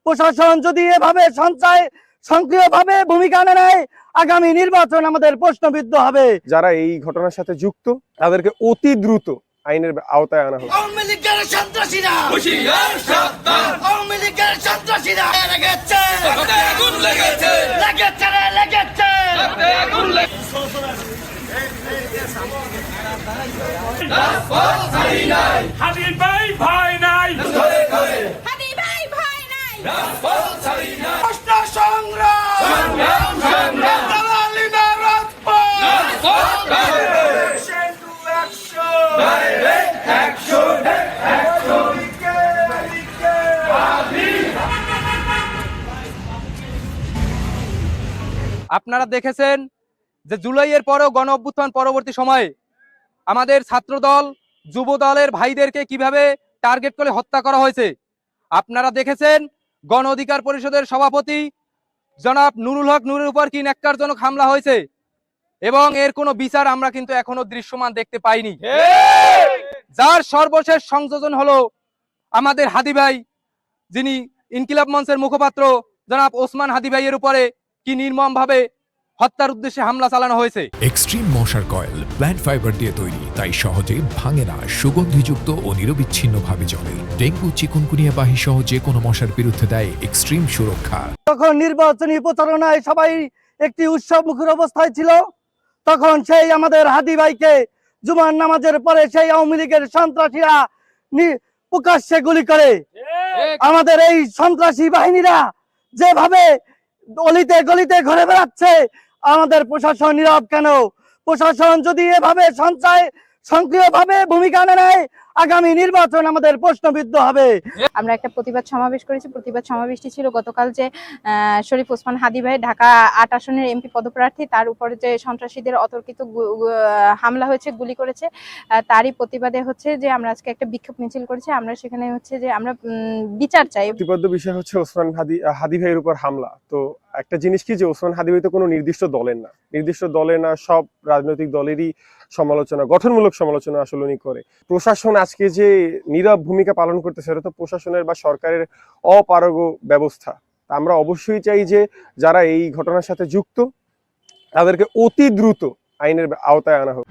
প্রশাসন যদি এভাবে সক্রিয়ভাবে ভূমিকা নেয়, আগামী নির্বাচন আমাদের প্রশ্নবিদ্ধ হবে। যারা এই ঘটনার সাথে যুক্ত তাদেরকে অতি দ্রুত আইনের আওতায় আনা হবে। আওয়ামী লীগের সন্ত্রাসীরা হুঁশিয়ার সাবধান, আওয়ামী লীগের সন্ত্রাসীরা লেগেছে, রক্তে আগুন লেগেছে, লেগেছে রে লেগেছে, রক্তে আগুন লেগেছে। হাদি ভাই ভাই নাই, ঘরে ঘরে হাদি ভাই ভাই নাই, রাজপথ ছাড়ি নাই, কষ্ট সংগ্রাম সংগ্রাম সংগ্রাম, দালালি না রাজপথ, রাজপথ direction to action, direct action, action আপনারা দেখেছেন যে জুলাইয়ের পরেও গণ অভ্যুত্থান পরবর্তী সময়ে আমাদের ছাত্রদল যুব দলের ভাইদেরকে কিভাবে টার্গেট করে হত্যা করা হয়েছে। আপনারা দেখেছেন গণ অধিকার পরিষদের সভাপতি জনাব নুরুল হক নুরের উপর কি ন্যাক্কারজনক হামলা হয়েছে এবং এর কোনো বিচার আমরা কিন্তু এখনো দৃশ্যমান দেখতে পাইনি। যার সর্বশেষ সংযোজন হলো আমাদের হাদি ভাই, যিনি ইনকিলাব মঞ্চের মুখপাত্র জনাব ওসমান হাদি ভাইয়ের উপরে কি নির্মম ভাবে হত্যার উদ্দেশ্যে হামলা চালানো হয়েছে। এক্সট্রিম মশার কয়েল প্ল্যান্ট ফাইবার দিয়ে তৈরি, তাই সহজে ভাঙে না, সুগন্ধিযুক্ত ও নিরবিচ্ছিন্নভাবে জ্বলে। ডেঙ্গু, চিকুনগুনিয়া বাহি সহ যে কোনো মশার বিরুদ্ধে দেয় এক্সট্রিম সুরক্ষা। তখন নির্বাচনী প্রচারণায় সবাই একটি উৎসব মুখর অবস্থায় ছিল, তখন সেই আমাদের হাদি ভাইকে জুমার নামাজের পরে সেই আওয়ামী লীগের সন্ত্রাসীরা প্রকাশ্যে গুলি করে। আমাদের এই সন্ত্রাসী বাহিনীরা যেভাবে অলিতে গলিতে ঘুরে বেড়াচ্ছে, আমাদের প্রশাসন নীরব কেন? প্রশাসন যদি এভাবে সক্রিয়ভাবে ভূমিকা নেয়, আগামী নির্বাচন আমাদের প্রশ্নবিদ্ধ হবে। আমরা একটা প্রতিবাদ সমাবেশ করেছি। প্রতিবাদ সমাবেশটি ছিল গতকাল যে শরীফ ওসমান হাদি ভাই ঢাকা ৮ আসনের এমপি পদপ্রার্থী, তার উপরে যে সন্ত্রাসীদের অতর্কিত হামলা হয়েছে, গুলি করেছে, তারই প্রতিবাদে হচ্ছে যে আমরা আজকে একটা বিক্ষোভ মিছিল করেছি। আমরা সেখানে হচ্ছে যে আমরা বিচার চাই। প্রতিপাদ্য বিষয় হচ্ছে ওসমান হাদি ভাইয়ের উপর হামলা। তো একটা জিনিস কি যে ওসমান হাদি ভাই তো কোনো নির্দিষ্ট দলের না, সব রাজনৈতিক দলেরই সমালোচনা, গঠনমূলক সমালোচনা আসলে উনি করে। প্রশাসন আজকে যে নীরব ভূমিকা পালন করতেছে, এটা তো প্রশাসনের বা সরকারের অপারগ ব্যবস্থা। আমরা অবশ্যই চাই যে যারা এই ঘটনার সাথে যুক্ত তাদেরকে অতি দ্রুত আইনের আওতায় আনা হোক।